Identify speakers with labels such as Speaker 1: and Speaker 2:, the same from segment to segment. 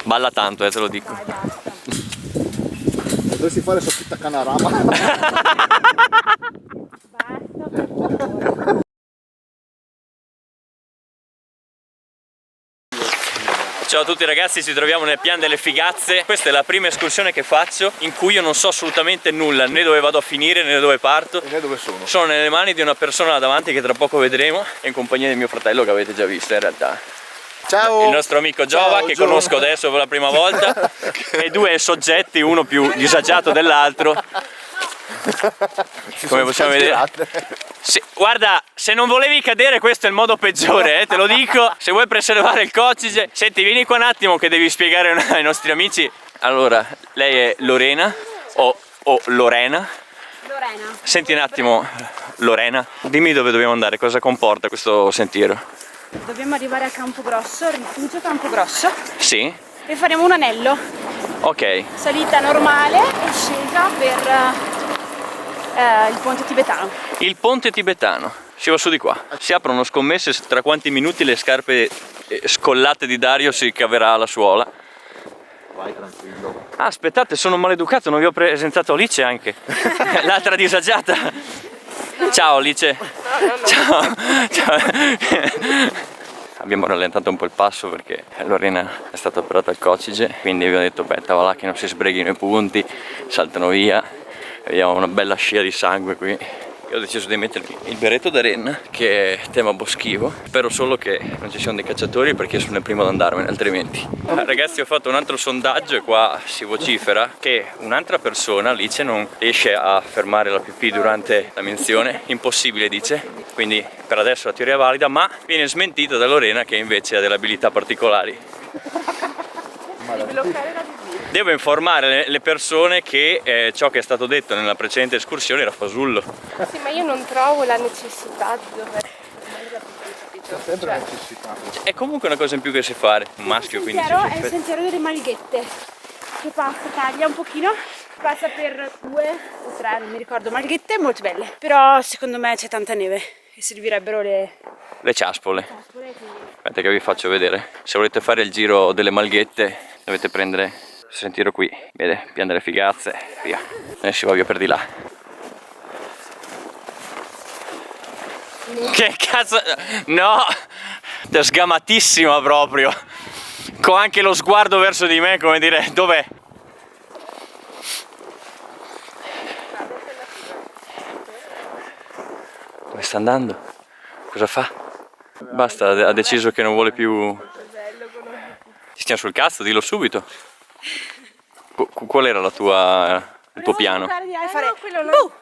Speaker 1: Balla tanto, te lo dico.
Speaker 2: Dai, basta.
Speaker 3: Dovresti fare soffitto a Canarama.
Speaker 2: Basta.
Speaker 1: Ciao a tutti ragazzi, ci troviamo nel Pian delle Figazze. Questa è la prima escursione che faccio in cui io non so assolutamente nulla, né dove vado a finire né dove parto.
Speaker 3: E né dove sono?
Speaker 1: Sono nelle mani di una persona là davanti che tra poco vedremo, e in compagnia di mio fratello che avete già visto in realtà.
Speaker 3: Ciao!
Speaker 1: Il nostro amico Giova,
Speaker 3: Ciao,
Speaker 1: che
Speaker 3: Gio.
Speaker 1: conosco adesso per la prima volta, e due soggetti, uno più disagiato dell'altro. Come possiamo vedere? Guarda, se non volevi cadere questo è il modo peggiore, te lo dico. Se vuoi preservare il coccige, senti, vieni qua un attimo che devi spiegare ai nostri amici. Allora, lei è Lorena o Lorena.
Speaker 2: Lorena.
Speaker 1: Senti un attimo, Lorena, dimmi dove dobbiamo andare, cosa comporta questo sentiero.
Speaker 2: Dobbiamo arrivare a Campogrosso, rifugio Campogrosso,
Speaker 1: Sì?
Speaker 2: e faremo un anello.
Speaker 1: Ok.
Speaker 2: Salita normale e scesa per il ponte tibetano.
Speaker 1: Il ponte tibetano, si va su di qua. Si aprono scommesse tra quanti minuti le scarpe scollate di Dario si caverà alla suola.
Speaker 3: Vai tranquillo.
Speaker 1: Ah, aspettate, sono maleducato, non vi ho presentato Alice anche. L'altra disagiata. Ciao Alice. Ciao. Ciao. Abbiamo rallentato un po' il passo perché Lorena è stata operata al coccige, quindi vi ho detto beh, va là che non si sbreghino i punti, saltano via. Vediamo una bella scia di sangue qui. Io ho deciso di mettermi il berretto da renna, che è tema boschivo. Spero solo che non ci siano dei cacciatori perché sono il primo ad andarmene, altrimenti. Ragazzi, ho fatto un altro sondaggio e qua si vocifera che un'altra persona, Alice, non riesce a fermare la pipì durante la menzione. Impossibile, dice. Quindi per adesso la teoria è valida, ma viene smentita da Lorena che invece ha delle abilità particolari. Devo informare le persone che ciò che è stato detto nella precedente escursione era fasullo.
Speaker 4: Sì, ma io non trovo la necessità di dover...
Speaker 3: C'è sempre necessità.
Speaker 1: È comunque una cosa in più che si fare. Un maschio,
Speaker 2: Il
Speaker 1: quindi
Speaker 2: sentiero
Speaker 1: c'è
Speaker 2: è il sentiero delle Malghette, che passa, taglia un pochino, passa per 2 o 3, non mi ricordo, Malghette molto belle. Però secondo me c'è tanta neve e servirebbero
Speaker 1: le ciaspole.
Speaker 2: quindi...
Speaker 1: Aspetta che vi faccio vedere. Se volete fare il giro delle Malghette dovete prendere questo sentiero qui. Vede, Pian delle Figazze, via. E si va via per di là. Che cazzo? No! Sgamatissima proprio. Con anche lo sguardo verso di me, come dire, dov'è? Dove sta andando? Cosa fa? Basta, ha deciso che non vuole più. Ti stiamo sul cazzo, dillo subito. Qual era il tuo piano?
Speaker 2: Fare...
Speaker 4: quello no.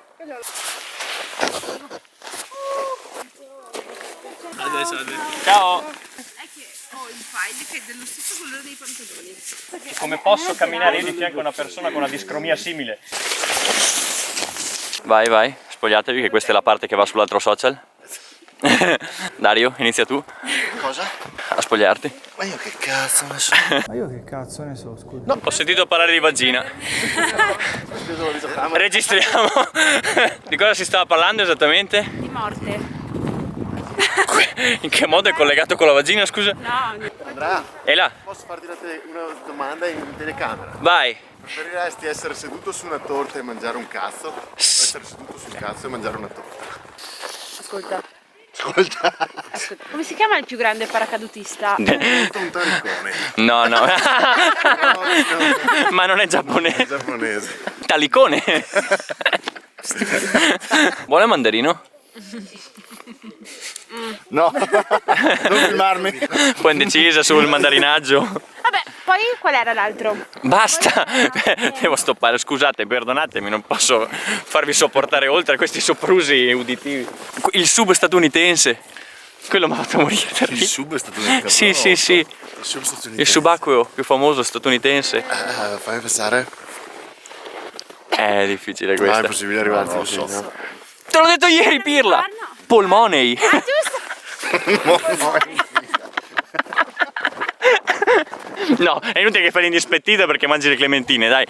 Speaker 1: Ciao!
Speaker 4: È che ho il file che è dello stesso colore dei pantaloni.
Speaker 1: Come posso camminare io di fianco a una persona con una discromia simile? Vai, vai, spogliatevi che questa è la parte che va sull'altro social. Dario, inizia tu
Speaker 3: Cosa?
Speaker 1: a spogliarti.
Speaker 3: Ma io che cazzo ne so?
Speaker 5: Ma io che cazzo ne so, scusa.
Speaker 1: No, ho sentito parlare di vagina. Registriamo. Di cosa si stava parlando esattamente?
Speaker 2: Di morte.
Speaker 1: In che modo è collegato con la vagina, scusa?
Speaker 2: No,
Speaker 3: Andrea,
Speaker 1: E là,
Speaker 3: posso farti una domanda in telecamera?
Speaker 1: vai.
Speaker 3: Preferiresti essere seduto su una torta e mangiare un cazzo? O essere seduto sul cazzo e mangiare una torta?
Speaker 2: ascolta.
Speaker 3: Ascolta.
Speaker 2: Come si chiama il più grande paracadutista?
Speaker 3: Un taricone.
Speaker 1: No, no.
Speaker 3: No.
Speaker 1: Ma non è
Speaker 3: È
Speaker 1: giapponese.
Speaker 3: giapponese.
Speaker 1: Talicone. Vuole mandarino?
Speaker 3: No, non filmarmi.
Speaker 1: Un po' indecisa sul mandarinaggio.
Speaker 2: Vabbè, poi qual era l'altro?
Speaker 1: Basta! Devo stoppare, scusate, perdonatemi, non posso farvi sopportare oltre questi soprusi uditivi. Il sub statunitense, quello mi ha fatto morire.
Speaker 3: Il sub è statunitense.
Speaker 1: Sì, sì, sì.
Speaker 3: Il sub statunitense.
Speaker 1: Il subacqueo più famoso statunitense.
Speaker 3: Fammi pensare.
Speaker 1: È difficile
Speaker 3: No, è
Speaker 1: questa.
Speaker 3: possibile arrivarci
Speaker 1: Non
Speaker 3: così,
Speaker 1: lo so.
Speaker 3: no?
Speaker 1: Te l'ho detto ieri, Pirla!
Speaker 2: Ah, no.
Speaker 1: Paul Money! No, è inutile che fai l'indispettita perché mangi le clementine, dai.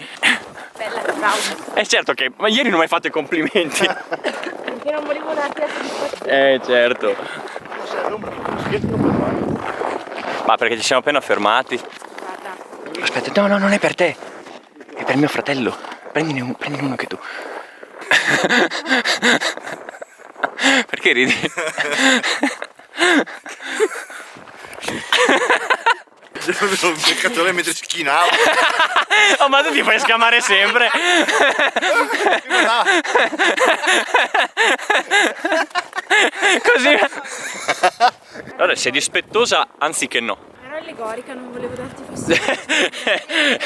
Speaker 2: Bella, bravo.
Speaker 1: È certo che. Ma ieri non mi hai fatto i complimenti.
Speaker 4: Perché non volevo darti la soddisfazione.
Speaker 1: Certo.
Speaker 3: Cos'è l'ombra? Schietto per fare.
Speaker 1: Ma perché ci siamo appena fermati.
Speaker 2: Guarda.
Speaker 1: aspetta, no, non è per te, è per mio fratello. Prendine uno che tu. Perché ridi?
Speaker 3: Un peccatore mentre schinava.
Speaker 1: Oh, ma tu ti fai scamare sempre. Così. Allora, sei dispettosa anziché no.
Speaker 2: Era allegorica, non volevo darti fastidio.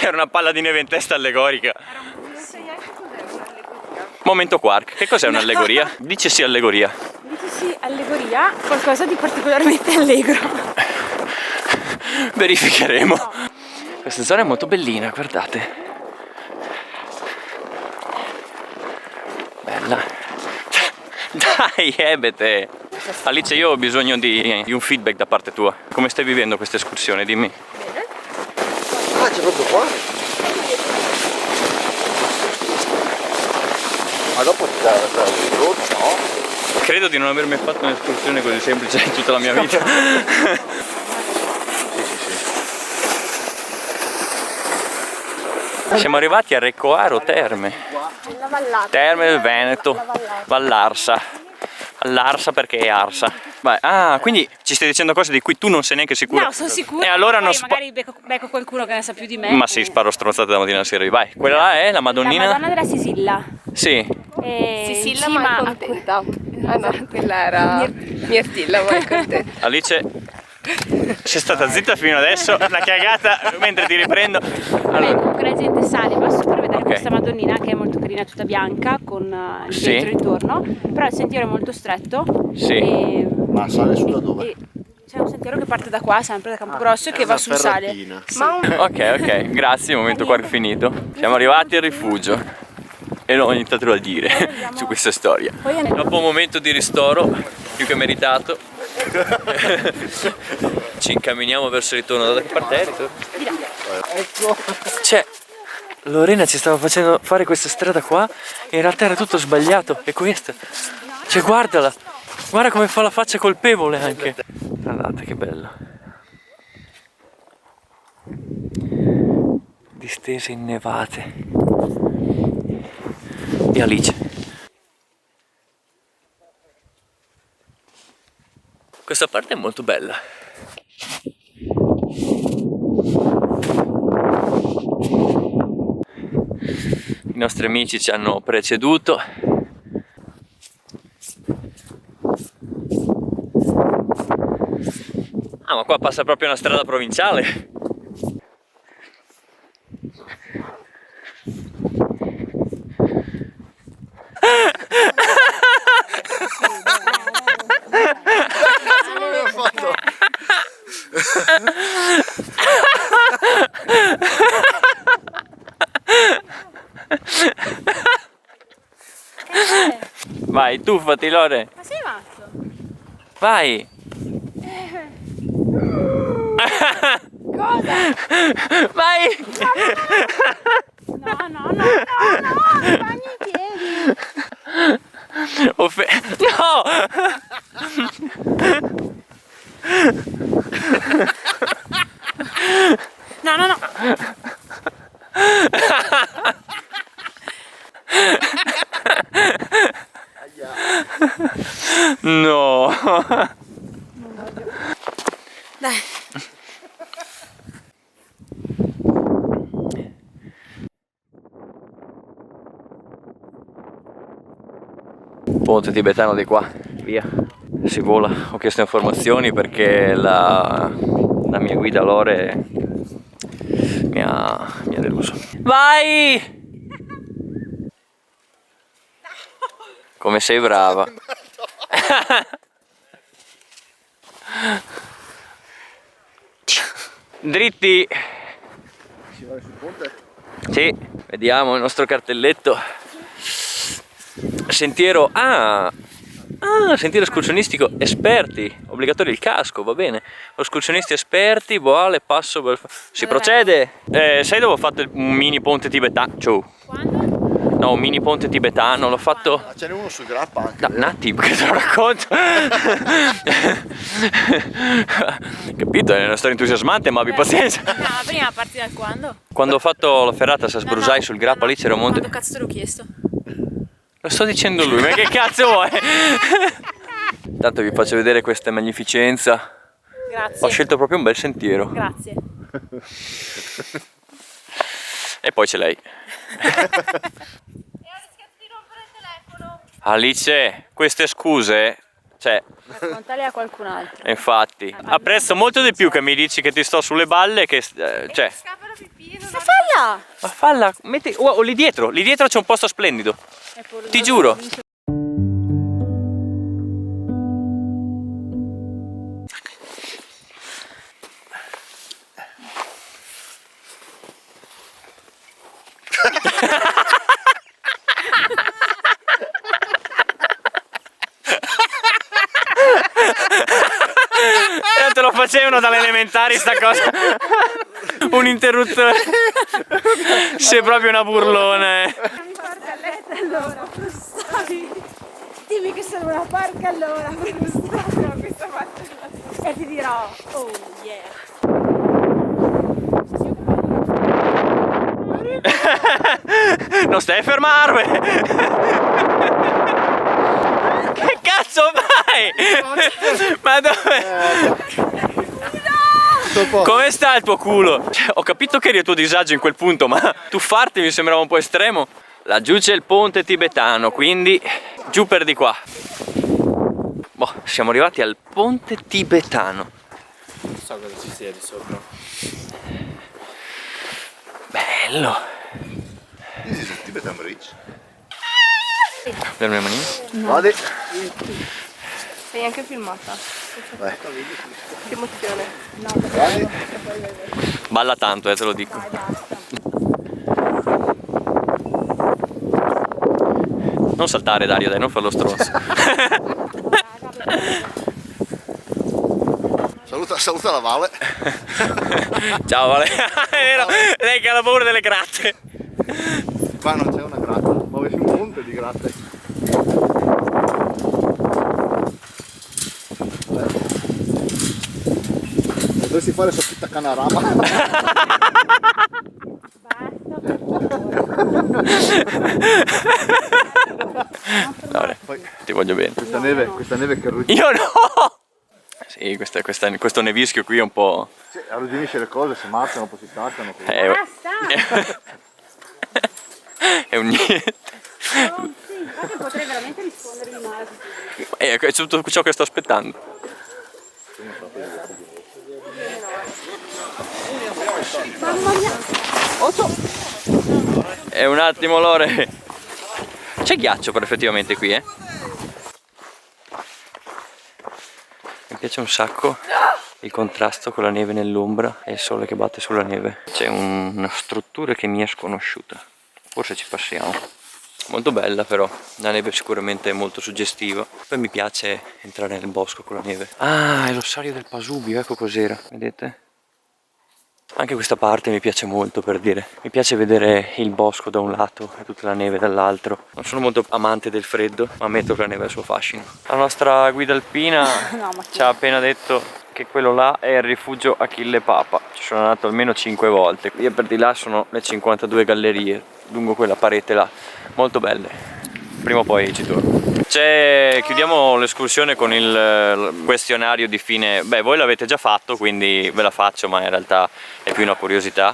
Speaker 1: Era una palla di neve in testa allegorica.
Speaker 4: Non sai neanche cos'è un'allegoria.
Speaker 1: Momento quark. Che cos'è un'allegoria? Dici sì allegoria.
Speaker 2: Dici sì, allegoria, qualcosa di particolarmente allegro.
Speaker 1: Verificheremo. Questa zona è molto bellina, guardate. Bella. Dai, ebete. Alice, io ho bisogno di un feedback da parte tua. Come stai vivendo questa escursione? Dimmi.
Speaker 3: Ah, c'è proprio qua? Ma dopo ti dà il road, no?
Speaker 1: Credo di non aver mai fatto un'escursione così semplice in tutta la mia vita. Siamo arrivati a Recoaro Terme.
Speaker 2: La vallata.
Speaker 1: Terme del Veneto. Vallarsa. Vallarsa perché è Arsa. Vai. Ah, quindi ci stai dicendo cose di cui tu non sei neanche sicuro.
Speaker 2: No, sono sicura.
Speaker 1: E allora non
Speaker 2: magari becco qualcuno che ne sa più di me.
Speaker 1: Ma sì, sparo stronzate da mattina alla sera. Vai. Quella là è la Madonnina?
Speaker 2: La Madonna della Sisilla.
Speaker 1: Sì.
Speaker 4: Sisilla ma è contenta. Ah no, quella era Mirtilla ma è contenta.
Speaker 1: Alice, sei stata zitta fino adesso, una cagata mentre ti riprendo.
Speaker 2: Allora. Comunque la gente sale, va su per vedere
Speaker 1: Ok.
Speaker 2: questa Madonnina che è molto carina, tutta bianca, con il
Speaker 1: Sì.
Speaker 2: vetro intorno, però il sentiero è molto stretto.
Speaker 1: Sì.
Speaker 2: E,
Speaker 3: Ma sale su da dove?
Speaker 2: e c'è un sentiero che parte da qua, sempre da Campogrosso, e che va sul sale. Sì.
Speaker 4: Ma un...
Speaker 1: Ok, grazie, il momento qua è finito. Siamo arrivati al rifugio. E non ho nient'altro da dire su questa storia.
Speaker 2: Poi
Speaker 1: Dopo un momento di ristoro, più che meritato, ci incamminiamo verso il ritorno. Da che parte è?
Speaker 3: Ecco.
Speaker 1: Cioè, Lorena ci stava facendo fare questa strada qua e in realtà era tutto sbagliato. E questa, cioè guardala, guarda come fa la faccia colpevole anche. Guardate che bello. Distese innevate. E Alice. Questa parte è molto bella. I nostri amici ci hanno preceduto. Ah, ma qua passa proprio una strada provinciale. Vai, tuffati Lore.
Speaker 2: Ma sei matto?
Speaker 1: Vai.
Speaker 2: Cosa?
Speaker 1: Vai.
Speaker 2: No, mi bagni i piedi.
Speaker 1: No.
Speaker 2: No.
Speaker 1: No.
Speaker 2: Dai.
Speaker 1: Ponte tibetano di qua, via. Si vola. Ho chiesto informazioni perché la mia guida Lore mi ha deluso. Vai! Come sei brava. Dritti.
Speaker 3: Si va sul ponte?
Speaker 1: Sì, vediamo il nostro cartelletto. Sentiero, sentiero escursionistico esperti, obbligatorio il casco, va bene. Escursionisti esperti, voale, passo si procede. Sai dove ho fatto un mini ponte tibetano? Ciao.
Speaker 2: Quando?
Speaker 1: No, un mini ponte tibetano, l'ho fatto...
Speaker 3: Ah, ce n'è uno sul Grappa anche.
Speaker 1: Un attimo che te lo racconto. Capito, è una storia entusiasmante, ma abbi pazienza.
Speaker 2: No, la prima parti da quando?
Speaker 1: Quando ho fatto la ferrata a Sasbrusai sul Grappa, lì c'era un monte...
Speaker 2: Quando cazzo te l'ho chiesto?
Speaker 1: Lo sto dicendo lui, ma che cazzo vuoi? Intanto vi faccio vedere questa magnificenza.
Speaker 2: Grazie.
Speaker 1: Ho scelto proprio un bel sentiero.
Speaker 2: Grazie.
Speaker 1: E poi c'è lei. Alice, queste scuse, cioè,
Speaker 2: Raccontale a qualcun altro.
Speaker 1: infatti, apprezzo molto di più che mi dici che ti sto sulle balle che, cioè,
Speaker 4: Scappa la pipì,
Speaker 2: Ma falla!
Speaker 1: ma falla, metti, oh, lì dietro c'è un posto splendido, ti giuro. Te lo facevano dalle elementari sta cosa. Un interruttore. Sei proprio una burlone.
Speaker 2: Allora, dimmi che sono una porca allora, e ti dirò, oh yeah.
Speaker 1: Non stai a fermarmi. Che cazzo fai? Ma dove? Come sta il tuo culo? Cioè, ho capito che eri a tuo disagio in quel punto, ma tuffarti mi sembrava un po' estremo. Laggiù c'è il ponte tibetano, quindi giù per di qua. Boh, siamo arrivati al ponte tibetano.
Speaker 5: Non so cosa ci sia di sopra.
Speaker 1: Bello.
Speaker 3: This is a Tibetan Bridge.
Speaker 1: Le mie manine?
Speaker 3: Vadi.
Speaker 4: Sei anche filmata.
Speaker 3: Vai.
Speaker 4: Che emozione.
Speaker 3: Vadi.
Speaker 1: Balla tanto, te lo dico. Non saltare Dario, dai, non farlo stronzo.
Speaker 3: Saluta la Vale.
Speaker 1: Ciao Vale. È vero, lei che ha la paura delle gratte.
Speaker 3: Qua non c'è una gratta, ma c'è un monte di gratte. Dovresti fare soffitta Canarama.
Speaker 1: Vabbè, ti voglio bene.
Speaker 3: Questa neve che arrugginisce.
Speaker 1: Io no! Sì, questo nevischio qui è un po'...
Speaker 3: Sì, arrugginisce le cose, si marciano, poi si staccano.
Speaker 1: È un niente.
Speaker 2: Oh, sì, infatti potrei veramente rispondervi male.
Speaker 1: È tutto ciò che sto aspettando.
Speaker 2: Mamma mia!
Speaker 1: È un attimo Lore. C'è ghiaccio però effettivamente qui, Mi piace un sacco il contrasto con la neve nell'ombra e il sole che batte sulla neve. C'è una struttura che mi è sconosciuta. Forse ci passiamo. Molto bella però, la neve sicuramente è molto suggestiva. Poi mi piace entrare nel bosco con la neve. Ah, è l'ossario del Pasubio, ecco cos'era, vedete? Anche questa parte mi piace molto, per dire. Mi piace vedere il bosco da un lato e tutta la neve dall'altro. Non sono molto amante del freddo, ma ammetto che la neve ha il suo fascino. La nostra guida alpina ci ha appena detto che quello là è il rifugio Achille Papa. Ci sono andato almeno 5 volte. Qui e per di là sono le 52 gallerie lungo quella parete là. Molto belle. Prima o poi ci torno. Chiudiamo l'escursione con il questionario di fine. Beh, voi l'avete già fatto, quindi ve la faccio, ma in realtà è più una curiosità.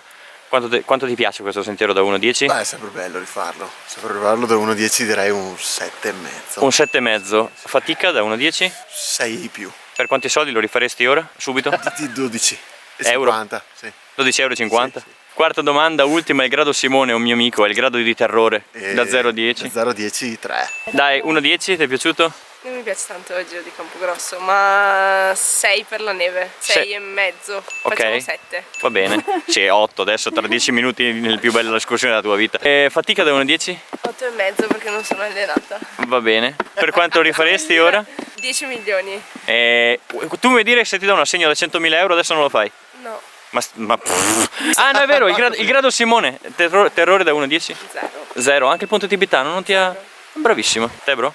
Speaker 1: Quanto ti piace questo sentiero da 1 a 10?
Speaker 3: Beh, è sempre bello rifarlo. Sempre rifarlo da 1 a 10 direi un 7,5.
Speaker 1: Un 7,5. Fatica da 1 a 10?
Speaker 3: 6 di più.
Speaker 1: Per quanti soldi lo rifaresti ora? Subito?
Speaker 3: Di 12.
Speaker 1: Euro?
Speaker 3: 50, sì.
Speaker 1: 12,50 €?
Speaker 3: Sì.
Speaker 1: Quarta domanda, ultima, il grado Simone è un mio amico, è il grado di terrore, da 0 a 10?
Speaker 3: Da 0 a 10, 3.
Speaker 1: Dai, 1 a 10, ti è piaciuto?
Speaker 4: Non mi piace tanto il giro di Campogrosso, ma 6 per la neve, 6 e mezzo, facciamo 7.
Speaker 1: Va bene, sì, 8 adesso tra 10 minuti nel più bello escursione della tua vita. Fatica da 1 a 10?
Speaker 4: 8 e mezzo perché non sono allenata.
Speaker 1: Va bene. Per quanto lo rifaresti ora?
Speaker 4: 10 milioni.
Speaker 1: Tu mi vuoi dire se ti do un assegno da 100.000 € adesso non lo fai?
Speaker 4: No.
Speaker 1: Ah, no, è vero, il grado Simone. Terrore da 1 a 10?
Speaker 4: 0.
Speaker 1: 0. Anche il ponte tibetano non ti ha... Bravissimo. Te, bro?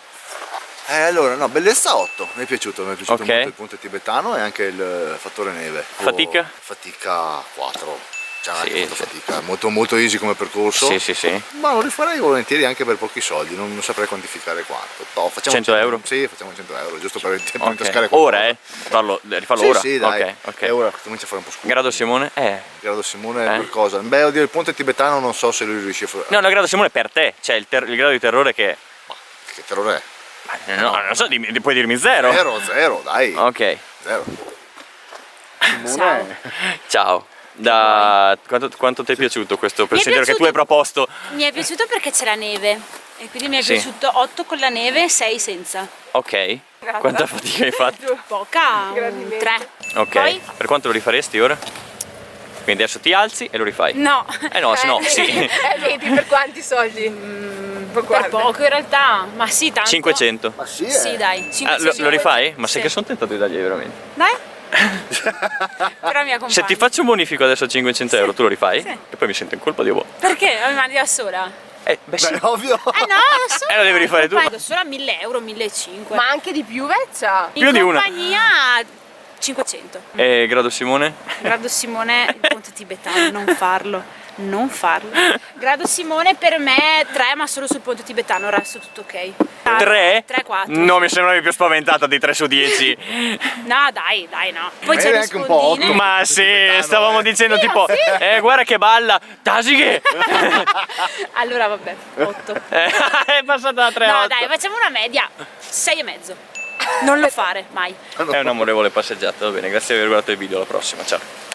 Speaker 6: Allora, no, bellezza 8, mi è piaciuto
Speaker 1: Ok.
Speaker 6: molto il ponte tibetano e anche il fattore neve.
Speaker 1: Fatica?
Speaker 6: Fatica 4, c'è
Speaker 1: Sì,
Speaker 6: anche molta
Speaker 1: sì.
Speaker 6: fatica, molto easy come percorso.
Speaker 1: Sì, sì, sì.
Speaker 6: Ma lo rifarei volentieri anche per pochi soldi, non saprei quantificare quanto. No, facciamo
Speaker 1: 100 euro?
Speaker 6: Sì, facciamo 100 euro, giusto per
Speaker 1: Ok.
Speaker 6: intascare
Speaker 1: Ora, rifarlo
Speaker 6: Sì,
Speaker 1: ora?
Speaker 6: sì, dai.
Speaker 1: Ok, ok.
Speaker 6: E ora comincia a fare un po' scuro.
Speaker 1: Grado Simone?
Speaker 6: Grado Simone qualcosa. Beh, oddio, il ponte tibetano non so se lui riesce a fare.
Speaker 1: No, no, grado Simone per te. Cioè, il grado di terrore che...
Speaker 6: Che terrore è?
Speaker 1: No, non so, puoi dirmi 0?
Speaker 6: Zero, dai.
Speaker 1: Ok.
Speaker 6: 0.
Speaker 2: Ciao.
Speaker 1: Ciao. Quanto ti è piaciuto questo
Speaker 2: Mi è
Speaker 1: sentiero che tu hai proposto?
Speaker 2: Mi è piaciuto perché c'è la neve e quindi mi è
Speaker 1: Sì.
Speaker 2: piaciuto 8 con la neve, 6 senza.
Speaker 1: Ok. Quanta fatica hai fatto?
Speaker 2: Poca,
Speaker 4: Gradimento.
Speaker 2: 3.
Speaker 1: Ok.
Speaker 2: Poi?
Speaker 1: Per quanto lo rifaresti ora? Quindi adesso ti alzi e lo rifai.
Speaker 2: No,
Speaker 1: No, se no, sì.
Speaker 4: Vedi per quanti soldi?
Speaker 2: per poco in realtà, ma sì, tanto.
Speaker 1: 500.
Speaker 6: Ma sì,
Speaker 2: Sì, dai,
Speaker 1: Ah,
Speaker 2: 500.
Speaker 1: lo rifai? Ma
Speaker 2: Sì.
Speaker 1: sai che sono tentato di dargli veramente.
Speaker 2: Dai. Però mi accompagni.
Speaker 1: Se ti faccio un bonifico adesso a 500 euro, tu lo rifai?
Speaker 2: Sì.
Speaker 1: E poi mi sento in colpa di
Speaker 2: Perché? Mi mandi da sola?
Speaker 1: Beh sì.
Speaker 6: Beh, ovvio.
Speaker 2: No, da sola.
Speaker 1: Lo devi rifare tu.
Speaker 2: Da sola 1000 euro, 1500.
Speaker 4: Ma anche di più, Vezza?
Speaker 1: più di una.
Speaker 2: In compagnia 500.
Speaker 1: E grado Simone?
Speaker 2: Grado Simone, il ponte tibetano, non farlo. Non farlo. Grado Simone per me 3, ma solo sul ponte tibetano, il resto tutto ok.
Speaker 1: 3?
Speaker 2: 3, 4.
Speaker 1: Non mi sembravi più spaventata di 3 su 10.
Speaker 2: No, dai, no. Poi c'è
Speaker 6: Magari
Speaker 2: lo
Speaker 6: anche un po'
Speaker 2: spondino.
Speaker 1: Ma sì,
Speaker 6: tibetano,
Speaker 1: stavamo dicendo tipo, guarda che balla, Tasighe!
Speaker 2: Allora vabbè, 8.
Speaker 1: È passata da 3 a
Speaker 2: No,
Speaker 1: 8.
Speaker 2: dai, facciamo una media. 6,5. Non lo fare, mai.
Speaker 1: È un'amorevole passeggiata, va bene, grazie di aver guardato il video, alla prossima, ciao.